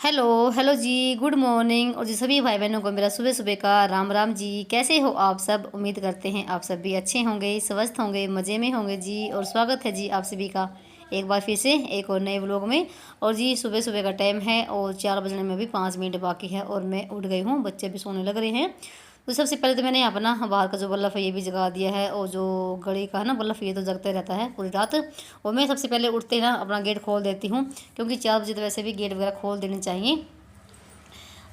Hello hello जी, good morning. और जी सभी भाई बहनों को मेरा सुबह सुबह का राम राम जी। कैसे हो आप सब? उम्मीद करते हैं आप सब भी अच्छे होंगे, स्वस्थ होंगे, मज़े में होंगे जी। और स्वागत है जी आप सभी का एक बार फिर से एक और नए व्लॉग में। और जी सुबह सुबह का टाइम है और 4 बजने में भी 5 मिनट बाकी है और मैं उठ गई हूँ, बच्चे भी सोने लग रहे हैं। तो सबसे पहले तो मैंने अपना बाहर का जो बल्ब है ये भी जगा दिया है, और जो घड़ी का है ना बल्ब ये तो जगता रहता है पूरी रात। और मैं सबसे पहले उठते ही ना अपना गेट खोल देती हूँ, क्योंकि 4 बजे तो वैसे भी गेट वगैरह खोल देने चाहिए।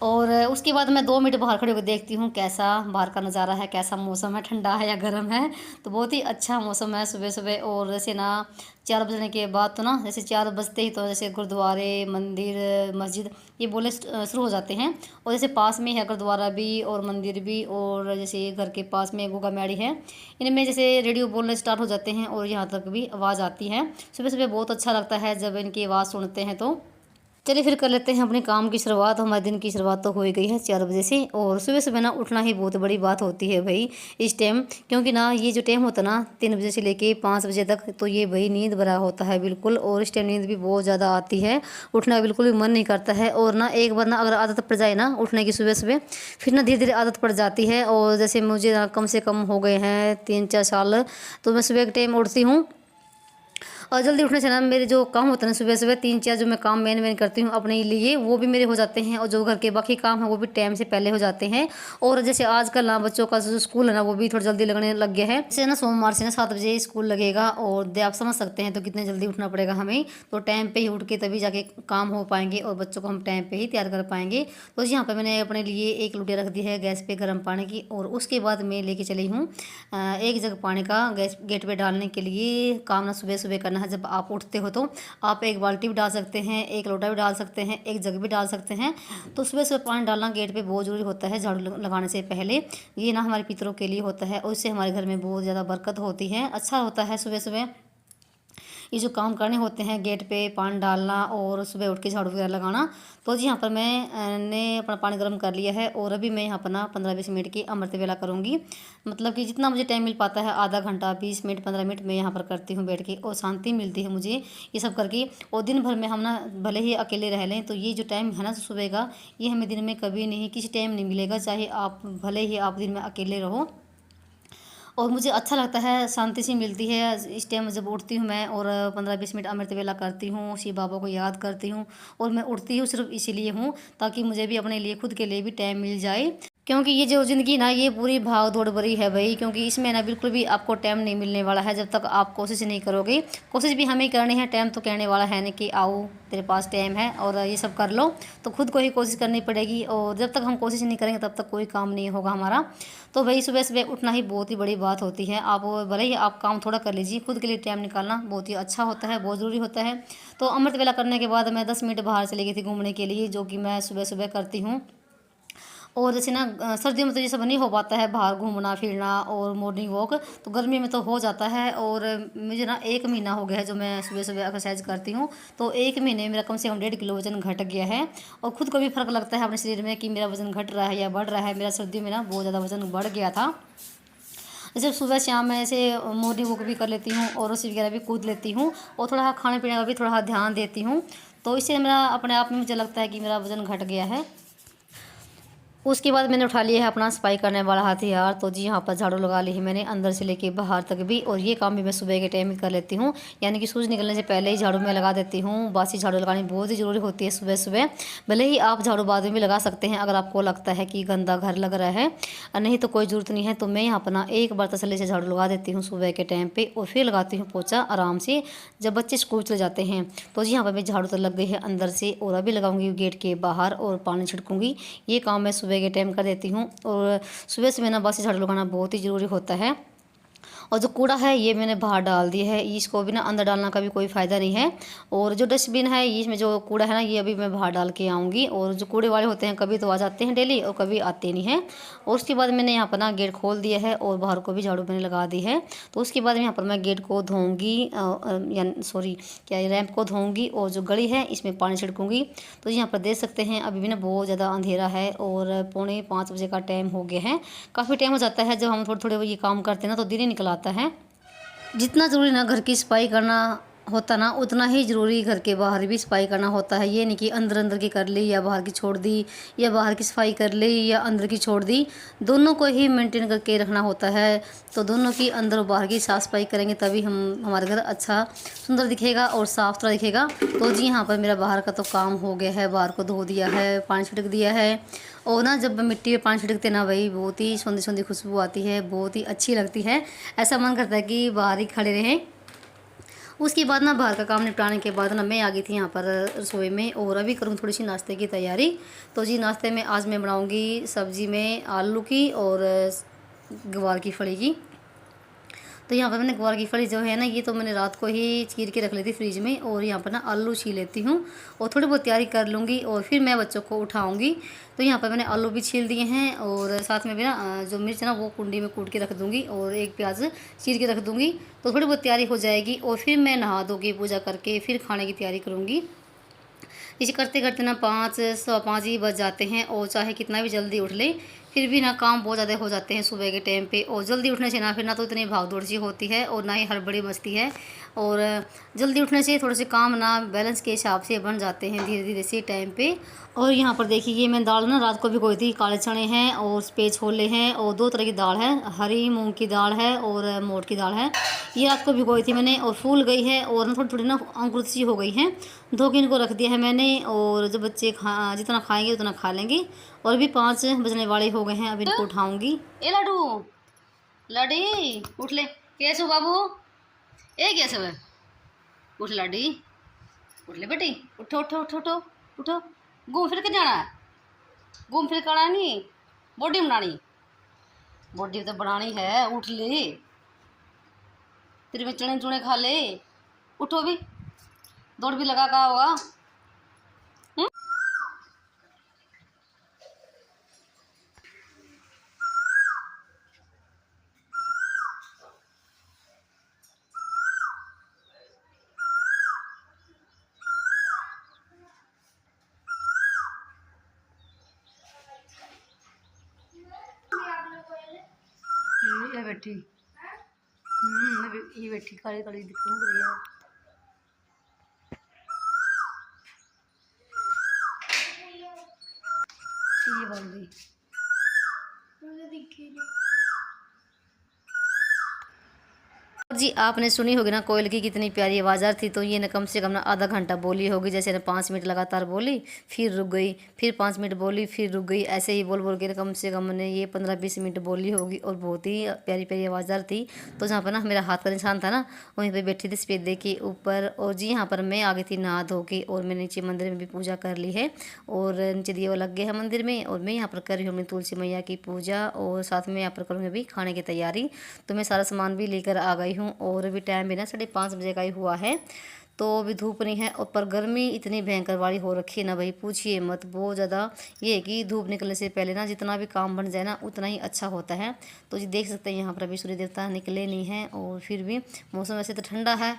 और उसके बाद मैं 2 मिनट बाहर खड़े होकर देखती हूँ कैसा बाहर का नज़ारा है, कैसा मौसम है, ठंडा है या गर्म है। तो बहुत ही अच्छा मौसम है सुबह सुबह। और जैसे ना 4 बजने के बाद तो ना जैसे 4 बजते ही तो जैसे गुरुद्वारे, मंदिर, मस्जिद ये बोले शुरू हो जाते हैं। और जैसे पास में है गुरुद्वारा भी और मंदिर भी, और जैसे घर के पास में गोगा मैड़ी है, इनमें जैसे रेडियो बोलने स्टार्ट हो जाते हैं और यहाँ तक भी आवाज़ आती है। सुबह सुबह बहुत अच्छा लगता है जब इनकी आवाज़ सुनते हैं। तो चलिए फिर कर लेते हैं अपने काम की शुरुआत। हमारे दिन की शुरुआत तो हो ही गई है 4 बजे से। और सुबह सुबह ना उठना ही बहुत बड़ी बात होती है भाई इस टाइम, क्योंकि ना ये जो टाइम होता है ना 3 बजे से लेके 5 बजे तक, तो ये भाई नींद भरा होता है बिल्कुल। और इस टाइम नींद भी बहुत ज़्यादा आती है, उठना बिल्कुल भी मन नहीं करता है। और ना एक बार ना अगर आदत पड़ जाए ना उठने की सुबह सुबह, फिर ना धीरे धीरे आदत पड़ जाती है। और जैसे मुझे ना कम से कम हो गए हैं 3-4 साल, तो मैं सुबह के टाइम उठती हूँ। और जल्दी उठने से ना मेरे जो काम होते हैं ना सुबह सुबह 3-4 जो मैं काम मेन करती हूँ अपने लिए, वो भी मेरे हो जाते हैं। और जो घर के बाकी काम है वो भी टाइम से पहले हो जाते हैं। और जैसे आजकल ना बच्चों का जो स्कूल है ना वो भी थोड़ा जल्दी लगने लग गया है। जैसे ना सोमवार से ना 7 बजे स्कूल लगेगा, और आप समझ सकते हैं तो कितने जल्दी उठना पड़ेगा हमें। तो टाइम पे ही उठ के तभी जाके काम हो पाएंगे और बच्चों को हम टाइम पे ही तैयार कर पाएंगे। तो यहाँ पर मैंने अपने लिए एक लोटी रख दी है गैस पे गर्म पानी की। और उसके बाद मैं लेके चली हूँ एक जग पानी का गैस गेट पे डालने के लिए। काम ना सुबह सुबह करना है, जब आप उठते हो तो आप एक बाल्टी भी डाल सकते हैं, एक लोटा भी डाल सकते हैं, एक जग भी डाल सकते हैं। तो सुबह सुबह पानी डालना गेट पे बहुत ज़रूरी होता है झाड़ू लगाने से पहले। ये ना हमारे पितरों के लिए होता है और इससे हमारे घर में बहुत ज़्यादा बरकत होती है, अच्छा होता है सुबह सुबह ये जो काम करने होते हैं गेट पे पानी डालना और सुबह उठ के झाड़ू वगैरह लगाना। तो जी यहाँ पर मैंने अपना पानी गर्म कर लिया है, और अभी मैं यहाँ पर ना 15-20 मिनट की अमृत वेला करूँगी। मतलब कि जितना मुझे टाइम मिल पाता है, आधा घंटा, 20 मिनट, 15 मिनट मैं यहाँ पर करती हूँ बैठ के, और शांति मिलती है मुझे ये सब करके। और दिन भर में हम ना भले ही अकेले रह लें, तो ये जो टाइम है ना सुबह का, ये हमें दिन में कभी नहीं किसी टाइम नहीं मिलेगा, चाहे आप भले ही आप दिन में अकेले रहो। और मुझे अच्छा लगता है, शांति सी मिलती है इस टाइम जब उठती हूँ मैं। और 15-20 मिनट अमृत वेला करती हूँ, शिव बाबा को याद करती हूँ। और मैं उठती हूँ सिर्फ इसीलिए हूँ, ताकि मुझे भी अपने लिए खुद के लिए भी टाइम मिल जाए। क्योंकि ये जो ज़िंदगी ना ये पूरी भाग दौड़ भरी है भाई, क्योंकि इसमें ना बिल्कुल भी आपको टाइम नहीं मिलने वाला है जब तक आप कोशिश नहीं करोगे। कोशिश भी हमें करनी है, टाइम तो कहने वाला है नहीं कि आओ तेरे पास टाइम है और ये सब कर लो। तो खुद को ही कोशिश करनी पड़ेगी, और जब तक हम कोशिश नहीं करेंगे तब तक कोई काम नहीं होगा हमारा। तो भाई सुबह सुबह उठना ही बहुत ही बड़ी बात होती है। आप भले ही आप काम थोड़ा कर लीजिए, खुद के लिए टाइम निकालना बहुत ही अच्छा होता है, बहुत ज़रूरी होता है। तो अमृत वेला करने के बाद मैं 10 मिनट बाहर चली गई थी घूमने के लिए, जो कि मैं सुबह सुबह करती हूँ। और जैसे ना सर्दियों में तो ये सब नहीं हो पाता है बाहर घूमना फिरना और मॉर्निंग वॉक, तो गर्मी में तो हो जाता है। और मुझे ना 1 महीना हो गया है जो मैं सुबह सुबह एक्सरसाइज करती हूँ। तो 1 महीने में मेरा कम से कम 1.5 किलो वजन घट गया है। और खुद को भी फ़र्क लगता है अपने शरीर में कि मेरा वजन घट रहा है या बढ़ रहा है। मेरा सर्दियों में ना बहुत ज़्यादा वजन बढ़ गया था। जैसे सुबह शाम मैं ऐसे मॉर्निंग वॉक भी कर लेती हूँ और रस्सी वगैरह भी कूद लेती हूँ, और थोड़ा खाने पीने का भी थोड़ा ध्यान देती हूँ। तो इससे मेरा अपने आप में मुझे लगता है कि मेरा वज़न घट गया है। उसके बाद मैंने उठा लिया है अपना सफाई करने वाला हथियार। तो जी यहाँ पर झाड़ू लगा ली है मैंने अंदर से लेके बाहर तक भी, और ये काम भी मैं सुबह के टाइम ही कर लेती हूँ, यानी कि सूरज निकलने से पहले ही झाड़ू मैं लगा देती हूँ। बासी झाड़ू लगानी बहुत ही ज़रूरी होती है सुबह सुबह। भले ही आप झाड़ू बाद में भी लगा सकते हैं अगर आपको लगता है कि गंदा घर लग रहा है, और नहीं तो कोई ज़रूरत नहीं है। तो मैं यहाँ पर ना एक बार तसल्ली से झाड़ू लगा देती हूँ सुबह के टाइम पर, और फिर लगाती हूँ पोछा आराम से जब बच्चे स्कूल चले जाते हैं। तो जी यहाँ पर मेरी झाड़ू तो लग गई है अंदर से, और अभी लगाऊंगी गेट के बाहर और पानी छिड़कूंगी। ये काम मैं सुबह के टाइम कर देती हूँ। और सुबह सुबह ना बासी झाड़ू लगाना बहुत ही ज़रूरी होता है। और जो कूड़ा है ये मैंने बाहर डाल दिया है, इसको भी ना अंदर डालना का भी कोई फ़ायदा नहीं है। और जो डस्टबिन है इसमें जो कूड़ा है ना ये अभी मैं बाहर डाल के आऊँगी। और जो कूड़े वाले होते हैं कभी तो आ जाते हैं डेली और कभी आते नहीं हैं। और उसके बाद मैंने यहाँ पर ना गेट खोल दिया है और बाहर को भी झाड़ू मैंने लगा दी है। तो उसके बाद यहाँ पर मैं गेट को धोऊँगी, या सॉरी क्या रैंप को धोऊँगी, और जो गली है इसमें पानी छिड़कूँगी। तो यहाँ पर देख सकते हैं अभी भी ना बहुत ज़्यादा अंधेरा है और 4:45 का टाइम हो गया है। काफ़ी टाइम हो जाता है जब हम थोड़े थोड़े ये काम करते हैं ना, तो दिन ही निकल आता है। जितना ज़रूरी ना घर की सफाई करना होता ना, उतना ही ज़रूरी घर के बाहर भी सफाई करना होता है। ये नहीं कि अंदर अंदर की कर ली या बाहर की छोड़ दी, या बाहर की सफाई कर ली या अंदर की छोड़ दी, दोनों को ही मेंटेन करके रखना होता है। तो दोनों की अंदर और बाहर की साफ़ सफाई करेंगे तभी हमारे घर अच्छा सुंदर दिखेगा और साफ़ सुथरा दिखेगा। तो जी यहाँ पर मेरा बाहर का तो काम हो गया है, बाहर को धो दिया है, पानी छिड़क दिया है। और ना जब मिट्टी में पानी छिड़कते ना भाई, बहुत ही सुंदर सुंदर खुशबू आती है, बहुत ही अच्छी लगती है। ऐसा मन करता है कि बाहर ही खड़े रहें। उसके बाद ना बाहर का काम निपटाने के बाद ना मैं आ गई थी यहाँ पर रसोई में, और अभी करूँ थोड़ी सी नाश्ते की तैयारी। तो जी नाश्ते में आज मैं बनाऊँगी सब्ज़ी में आलू की और ग्वार की फली की। तो यहाँ पर मैंने ग्वार की फली जो है ना, ये तो मैंने रात को ही चीर के रख ली थी फ्रिज में, और यहाँ पर ना आलू छील लेती हूँ और थोड़ी बहुत तैयारी कर लूँगी और फिर मैं बच्चों को उठाऊँगी। तो यहाँ पर मैंने आलू भी छील दिए हैं, और साथ में भी ना जो मिर्च ना वो कुंडी में कूट के रख दूँगी, और एक प्याज चीर के रख दूँगी। तो थोड़ी बहुत तैयारी हो जाएगी, और फिर मैं नहा धो के पूजा करके फिर खाने की तैयारी करूँगी। इसे करते करते ना 5 सवा 5 ही बज जाते हैं, और चाहे कितना भी जल्दी उठ ले फिर भी ना काम बहुत ज़्यादा हो जाते हैं सुबह के टाइम पे। और जल्दी उठने से ना फिर ना तो इतनी भाग दौड़ सी होती है और ना ही हड़बड़ी मचती है। और जल्दी उठने से थोड़े से काम ना बैलेंस के हिसाब से बन जाते हैं धीरे धीरे से टाइम पे। और यहाँ पर देखिए ये मैं दाल ना रात को भिगोई थी, काले चने हैं और सफ़ेद छोले हैं, और 2 तरह की दाल है, हरी मूंग की दाल है और मोट की दाल है। ये रात को भिगोई थी मैंने, और फूल गई है और ना थोड़ी थोड़ी ना अंकुरित सी हो गई हैं। धो के इनको रख दिया है मैंने, और जब बच्चे जितना खाएंगे उतना खा लेंगे। और अभी 5 बजने वाले हो गए हैं, अब इनको उठाऊंगी। ए लड्डू, लड्डी उठ ले, कैसे हो बाबू, ए कैसे है, उठ लड्डी, उठ ले बेटी, उठो उठो उठो उठो उठो। घूम फिर के जाना है, घूम फिर कर नहीं, बॉडी बनानी, बॉडी तो बनानी है, उठ ले, फिर में चने चुने खा ले, उठो भी, दौड़ भी लगा का होगा। ये बैठी, ये बैठी काली काली दिख रही है। ये बोल रही मुझे दिखी नहीं। जी आपने सुनी होगी ना कोयल की कितनी प्यारी आवाज़ आ रही थी। तो ये ना कम से कम ना आधा घंटा बोली होगी, जैसे ना 5 मिनट लगातार बोली, फिर रुक गई, फिर 5 मिनट बोली, फिर रुक गई, ऐसे ही बोल बोल के ना कम से कम ने ये 15-20 मिनट बोली होगी, और बहुत ही प्यारी प्यारी आवाज़ आ रही थी। तो जहाँ पर ना मेरा हाथ का निशान था ना, वहीं पर बैठी थी सफेदे के ऊपर। और जी यहाँ पर मैं आ गई थी नहा धो के, और मैंने नीचे मंदिर में भी पूजा कर ली है, और नीचे दिया लग गया है मंदिर में। और मैं यहाँ पर कर रही हूँ अपनी तुलसी मैया की पूजा, और साथ में यहाँ पर करूँगी अभी खाने की तैयारी। तो मैं सारा सामान भी लेकर आ गई हूँ, और अभी टाइम भी ना 5:30 बजे का ही हुआ है। तो अभी धूप नहीं है, और पर गर्मी इतनी भयंकर वाली हो रखी है ना भाई, पूछिए मत, बहुत ज़्यादा। ये है कि धूप निकलने से पहले ना जितना भी काम बन जाए ना उतना ही अच्छा होता है। तो जी देख सकते हैं यहाँ पर अभी सूर्य देवता निकले नहीं हैं, और फिर भी मौसम वैसे तो ठंडा है।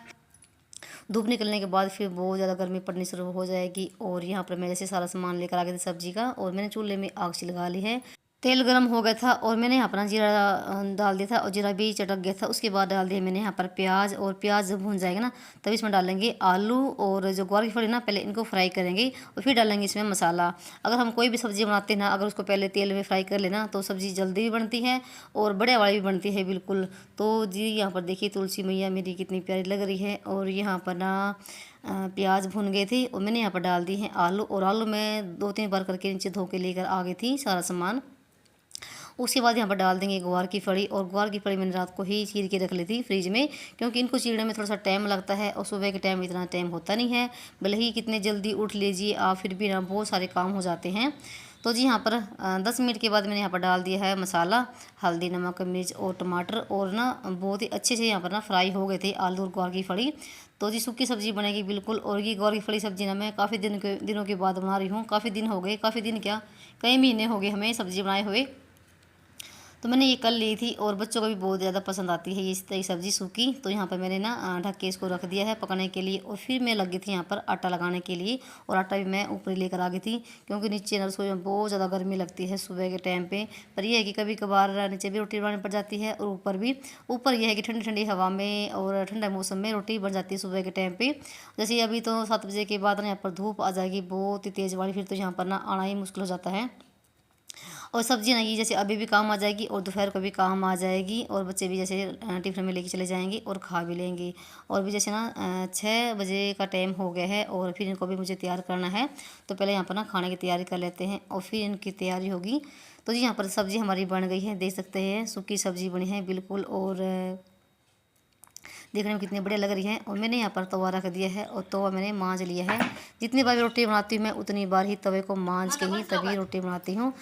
धूप निकलने के बाद फिर बहुत ज़्यादा गर्मी पड़नी शुरू हो जाएगी। और यहाँ पर मैं जैसे सारा सामान लेकर आ गई थी सब्जी का, और मैंने चूल्हे में आग लगा ली है। तेल गरम हो गया था, और मैंने यहाँ पर ना जीरा डाल दिया था, और जीरा भी चटक गया था। उसके बाद डाल दिया मैंने यहाँ पर प्याज, और प्याज जब भून जाएगा ना तब इसमें डालेंगे आलू, और जो ग्वार की फली ना पहले इनको फ्राई करेंगे, और फिर डालेंगे इसमें मसाला। अगर हम कोई भी सब्ज़ी बनाते हैं ना, अगर उसको पहले तेल में फ्राई कर लेना तो सब्ज़ी जल्दी भी बनती है और बड़े वाली भी बनती है बिल्कुल। तो जी यहाँ पर देखिए तुलसी मैया मेरी कितनी प्यारी लग रही है। और यहाँ पर ना प्याज भुन गए थे, और मैंने यहाँ पर डाल दी है आलू, और आलू मैं 2-3 बार करके नीचे धो के लेकर आ गई थी सारा सामान। उसके बाद यहाँ पर डाल देंगे ग्वार की फली, और ग्वार की फली मैंने रात को ही चीर के रख ली थी फ्रिज में, क्योंकि इनको चीरने में थोड़ा सा टाइम लगता है, और सुबह के टाइम इतना टाइम होता नहीं है, भले ही कितने जल्दी उठ लीजिए आप, फिर भी ना बहुत सारे काम हो जाते हैं। तो जी यहाँ पर 10 मिनट के बाद मैंने यहाँ पर डाल दिया है मसाला, हल्दी नमक मिर्च और टमाटर, और ना बहुत ही अच्छे से यहाँ पर ना फ्राई हो गए थे आलू और ग्वार की फली। तो जी सूखी सब्ज़ी बनेगी बिल्कुल। और ये ग्वार की फली सब्ज़ी ना मैं काफ़ी दिनों के बाद बना रही हूँ, काफ़ी दिन हो गए, काफ़ी दिन क्या कई महीने हो गए हमें सब्ज़ी बनाए हुए। तो मैंने ये कल ली थी और बच्चों को भी बहुत ज़्यादा पसंद आती है ये इस तरह की सब्ज़ी सूखी। तो यहाँ पर मैंने ना ढक के इसको रख दिया है पकाने के लिए। और फिर मैं लगी थी यहाँ पर आटा लगाने के लिए, और आटा भी मैं ऊपर ही लेकर आ गई थी, क्योंकि नीचे रसोई में बहुत ज़्यादा गर्मी लगती है सुबह के टाइम पे। पर यह है कि कभी कभार नीचे भी रोटी बनानी पड़ जाती है, और ऊपर भी। ऊपर यह है कि ठंडी ठंडी हवा में और ठंडा मौसम में रोटी बन जाती है सुबह के टाइम पे। जैसे अभी तो 7 बजे के बाद ना यहाँ पर धूप आ जाएगी बहुत ही तेज़ वाली, फिर तो यहाँ पर ना आना ही मुश्किल हो जाता है। और सब्ज़ी ना ये जैसे अभी भी काम आ जाएगी और दोपहर को भी काम आ जाएगी, और बच्चे भी जैसे टिफ़िन में लेके चले जाएंगे और खा भी लेंगे। और भी जैसे ना 6 बजे का टाइम हो गया है और फिर इनको भी मुझे तैयार करना है। तो पहले यहाँ पर ना खाने की तैयारी कर लेते हैं और फिर इनकी तैयारी होगी। तो जी यहाँ पर सब्ज़ी हमारी बन गई है, देख सकते हैं सूखी सब्ज़ी बनी है बिल्कुल, और देखने में कितनी बढ़िया लग रही है। और मैंने यहाँ पर तवा रख दिया है और तवा मैंने मांज लिया है। जितनी बार रोटी बनाती हूँ मैं उतनी बार ही तवे को मांज के ही तभी रोटी बनाती हूँ।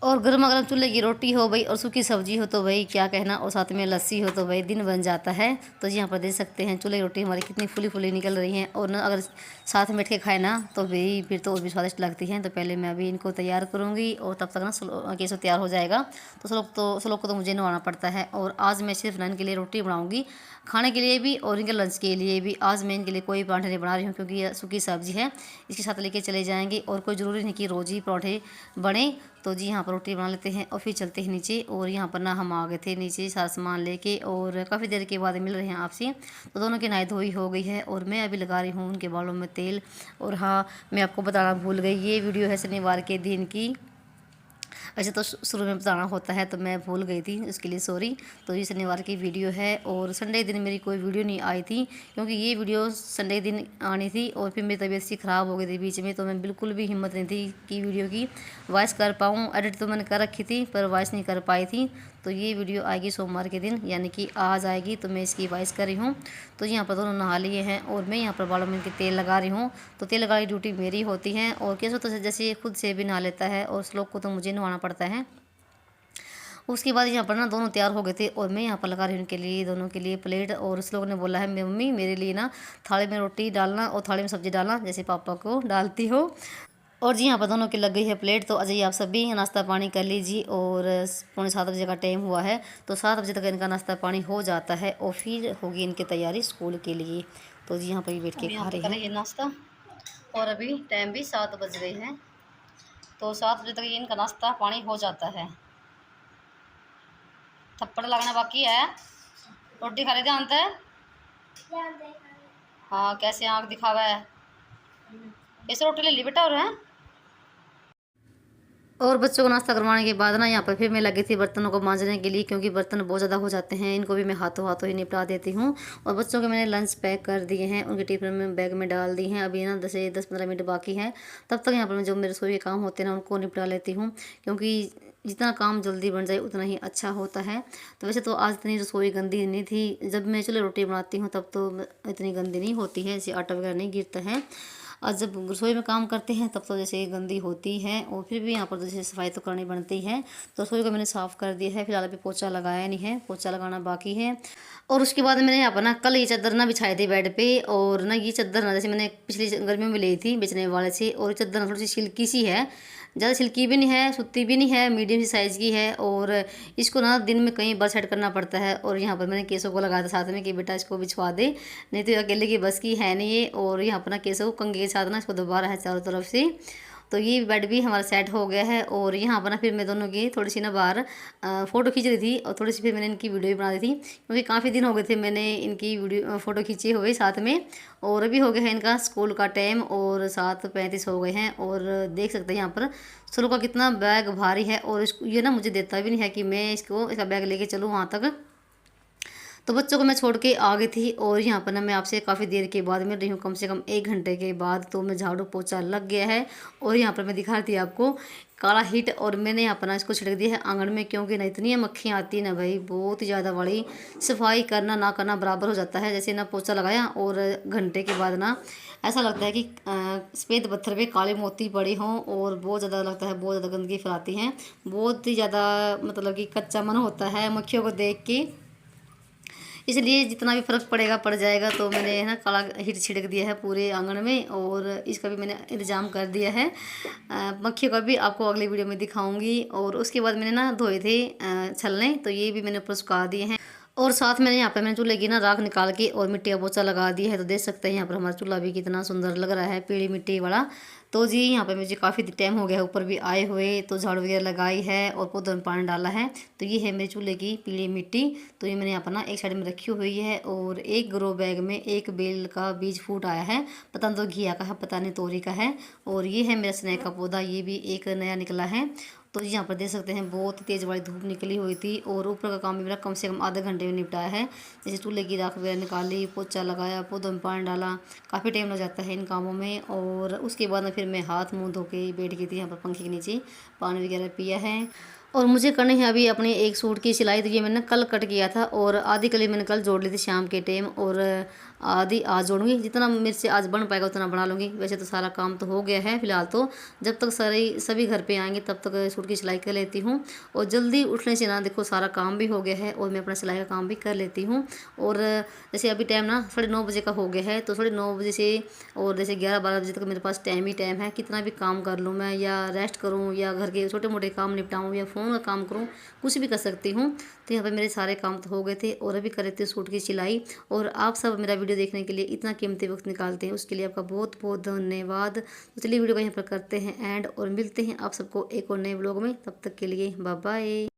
और गर्मा गर्म चूल्हे की रोटी हो भाई और सूखी सब्जी हो तो भाई क्या कहना, और साथ में लस्सी हो तो भाई दिन बन जाता है। तो जी यहाँ पर देख सकते हैं चूल्हे की रोटी हमारी कितनी फुली फुली निकल रही है, और ना अगर साथ में बैठ के खाए ना तो भाई फिर तो और भी स्वादिष्ट लगती हैं। तो पहले मैं अभी इनको तैयार करूँगी और तब तक ना केसो तैयार हो जाएगा। तो सलोक को तो मुझे नहाना पड़ता है, और आज मैं सिर्फ इनके लिए रोटी बनाऊँगी, खाने के लिए भी और इनके लंच के लिए भी। आज मैं इनके लिए कोई पराठे नहीं बना रही हूँ, क्योंकि यह सूखी सब्जी है, इसके साथ लेके चले जाएंगे, और कोई ज़रूरी नहीं कि रोज़ ही पराठे बने। तो जी यहाँ पर रोटी बना लेते हैं और फिर चलते हैं नीचे। और यहाँ पर ना हम आ गए थे नीचे सारा सामान लेके, और काफ़ी देर के बाद मिल रहे हैं आपसे। तो दोनों की नहाई धोई हो गई है और मैं अभी लगा रही हूँ उनके बालों में तेल। और हाँ, मैं आपको बताना भूल गई, ये वीडियो है शनिवार के दिन की। वैसे तो शुरू में बताना होता है, तो मैं भूल गई थी, उसके लिए सॉरी। तो ये शनिवार की वीडियो है, और संडे दिन मेरी कोई वीडियो नहीं आई थी, क्योंकि ये वीडियो संडे दिन आनी थी और फिर मेरी तबीयत सी ख़राब हो गई थी बीच में। तो मैं बिल्कुल भी हिम्मत नहीं थी कि वीडियो की वॉइस कर पाऊँ। एडिट तो मैंने कर रखी थी पर वॉइस नहीं कर पाई थी। तो ये वीडियो आएगी सोमवार के दिन, यानी कि आज आएगी, तो मैं इसकी वॉइस कर रही हूँ। तो यहाँ पर दोनों नहा लिए हैं और मैं यहाँ पर बालों में इनके तेल लगा रही हूँ। तो तेल लगाने की ड्यूटी मेरी होती है, और कैसे तो जैसे खुद से भी नहा लेता है, और श्लोक को तो मुझे नहाना पड़ता है। उसके बाद यहाँ पर ना दोनों तैयार हो गए थे, और मैं यहाँ पर लगा रही हूँ उनके लिए, दोनों के लिए प्लेट। और उस लोग ने बोला है मम्मी मेरे लिए ना थाली में रोटी डालना और थाली में सब्जी डालना, जैसे पापा को डालती हो। और जी यहाँ पर दोनों की लग गई है प्लेट। तो अजय आप सभी नाश्ता पानी कर लीजिए, और 6:45 का टाइम हुआ है, तो 7 बजे तक इनका नाश्ता पानी हो जाता है, और फिर होगी इनकी तैयारी स्कूल के लिए। तो जी यहाँ पर ये बैठ के खा रहे हैं नाश्ता, और अभी टाइम भी 7 बज गए हैं, तो 7 बजे तक इनका नाश्ता पानी हो जाता है। थप्पड़ लगाना बाकी है। रोटी खा रहे थे अंत है। हाँ, कैसे आँख दिखावा है। इस रोटी ले ली बेटा। और बच्चों को नाश्ता करवाने के बाद ना यहाँ पर फिर मैं लगी थी बर्तनों को मांजने के लिए, क्योंकि बर्तन बहुत ज़्यादा हो जाते हैं, इनको भी मैं हाथों हाथों ही निपटा देती हूँ। और बच्चों के मैंने लंच पैक कर दिए हैं, उनके टिफिन में बैग में डाल दी हैं। अभी ना 10-15 मिनट बाकी है, तब तक यहाँ पर मैं जो मेरे रसोई के काम होते हैं ना उनको निपटा लेती हूँ, क्योंकि जितना काम जल्दी बन जाए उतना ही अच्छा होता है। तो वैसे तो आज इतनी रसोई गंदी नहीं थी, जब मैं चलो रोटी बनाती हूँ तब तो इतनी गंदी नहीं होती है, ऐसे आटा वगैरह नहीं गिरता है। और जब रसोई में काम करते हैं तब तो जैसे गंदी होती है, और फिर भी यहाँ पर जैसे सफाई तो करनी बनती है। तो रसोई को मैंने साफ़ कर दिया है, फिलहाल अभी पोछा लगाया नहीं है, पोछा लगाना बाकी है। और उसके बाद मैंने यहाँ पर ना कल ये चादर ना बिछाई थी बेड पे, और ना ये चादर ना जैसे मैंने पिछली गर्मियों में ली थी बेचने वाले से, और चादर थोड़ी सी सिल्की सी है, ज़्यादा सिल्की भी नहीं है, सूती भी नहीं है, मीडियम सी साइज़ की है। और इसको ना दिन में कई बार सेट करना पड़ता है, और यहाँ पर मैंने केसों को लगाया था साथ में कि बेटा इसको बिछवा दे, नहीं तो अकेले की बस की है नहीं ये। और यहाँ पर ना केसों को कंघी के साथ ना इसको दोबारा है चारों तरफ से। तो ये बेड भी हमारा सेट हो गया है। और यहाँ पर ना फिर मैं दोनों की थोड़ी सी ना बाहर फ़ोटो खींच रही थी, और थोड़ी सी फिर मैंने इनकी वीडियो भी बना दी थी, क्योंकि काफ़ी दिन हो गए थे मैंने इनकी वीडियो फ़ोटो खींची हुई साथ में। और अभी हो गया है इनका स्कूल का टाइम, और 7:35 हो गए हैं। और देख सकते हैं यहाँ पर सोलो का कितना बैग भारी है, और इसको ये ना मुझे देता भी नहीं है कि मैं इसका बैग लेके चलूँ वहाँ तक। तो बच्चों को मैं छोड़ के आ गई थी, और यहाँ पर ना मैं आपसे काफ़ी देर के बाद मिल रही हूँ, कम से कम 1 घंटे के बाद। तो मैं झाड़ू पोछा लग गया है, और यहाँ पर मैं दिखा रही थी आपको काला हिट, और मैंने यहाँ पर ना इसको छिड़क दिया है आंगन में, क्योंकि ना इतनी मक्खियाँ आती है ना भाई, बहुत ही ज़्यादा बड़ी। सफाई करना ना करना बराबर हो जाता है, जैसे ना पोछा लगाया और घंटे के बाद ना ऐसा लगता है कि सफ़ेद पत्थर पे काले मोती पड़े हों, और बहुत ज़्यादा लगता है, बहुत ज़्यादा गंदगी फैलाती हैं, बहुत ही ज़्यादा मतलब कि कच्चा मन होता है मक्खियों को देख के। इसलिए जितना भी फ़र्क पड़ेगा पड़ जाएगा। तो मैंने है ना काला हिट छिड़क दिया है पूरे आंगन में, और इसका भी मैंने इंतज़ाम कर दिया है। मक्खियों का भी आपको अगले वीडियो में दिखाऊंगी। और उसके बाद मैंने ना धोए थे छलने, तो ये भी मैंने ऊपर सुखा दिए हैं। और साथ में यहाँ पे मैंने चूल्हे की ना राख निकाल के और मिट्टी का पोछा लगा दिया है। तो देख सकते हैं यहाँ पर हमारा चूल्हा भी कितना सुंदर लग रहा है, पीली मिट्टी वाला। तो जी यहाँ पे मुझे काफ़ी टाइम हो गया है ऊपर भी आए हुए, तो झाड़ू वगैरह लगाई है और पौधों में पानी डाला है। तो ये है मेरे चूल्हे की पीली मिट्टी। तो ये मैंने यहाँ पर ना एक साइड में रखी हुई है, और एक ग्रो बैग में एक बेल का बीज फूट आया है। पता नहीं तो घिया का है, पता नहीं तोरी का है। और ये है मेरा स्नेक का पौधा, ये भी एक नया निकला है। तो यहाँ पर देख सकते हैं बहुत तेज़ वाली धूप निकली हुई थी, और ऊपर का काम भी मेरा कम से कम आधे घंटे में निपटाया है। जैसे चूल्हे की राख वगैरह निकाली, पोछा लगाया, पौधों में पानी डाला, काफ़ी टाइम लग जाता है इन कामों में। और उसके बाद में फिर मैं हाथ मुंह धो के बैठ गई थी यहाँ पर पंखे के नीचे, पानी वगैरह पिया है। और मुझे करनी है अभी अपने एक सूट की सिलाई। तो ये मैंने कल कट किया था, और आधी कली मैंने कल जोड़ ली थी शाम के टाइम, और आधी आज जोड़ूंगी। जितना मेरे से आज बन पाएगा उतना बना लूँगी। वैसे तो सारा काम तो हो गया है फिलहाल, तो जब तक सभी घर पे आएंगे तब तक सूट की सिलाई कर लेती हूँ। और जल्दी उठने से ना देखो सारा काम भी हो गया है, और मैं अपना सिलाई का काम भी कर लेती हूँ। और जैसे अभी टाइम ना 9:30 बजे का हो गया है, तो 9:30 बजे से और जैसे 11-12 बजे तक मेरे पास टाइम ही टाइम है। कितना भी काम कर लूँ मैं, या रेस्ट करूँ, या घर के छोटे मोटे काम निपटाऊँ, या फ़ोन का काम करूँ, कुछ भी कर सकती हूँ। तो यहाँ पर मेरे सारे काम तो हो गए थे, और अभी कर लेती हूँ सूट की सिलाई। और आप सब मेरा वीडियो देखने के लिए इतना कीमती वक्त निकालते हैं, उसके लिए आपका बहुत बहुत धन्यवाद। तो चलिए वीडियो को यहाँ पर करते हैं एंड, और मिलते हैं आप सबको एक और नए व्लॉग में। तब तक के लिए बाय बाय।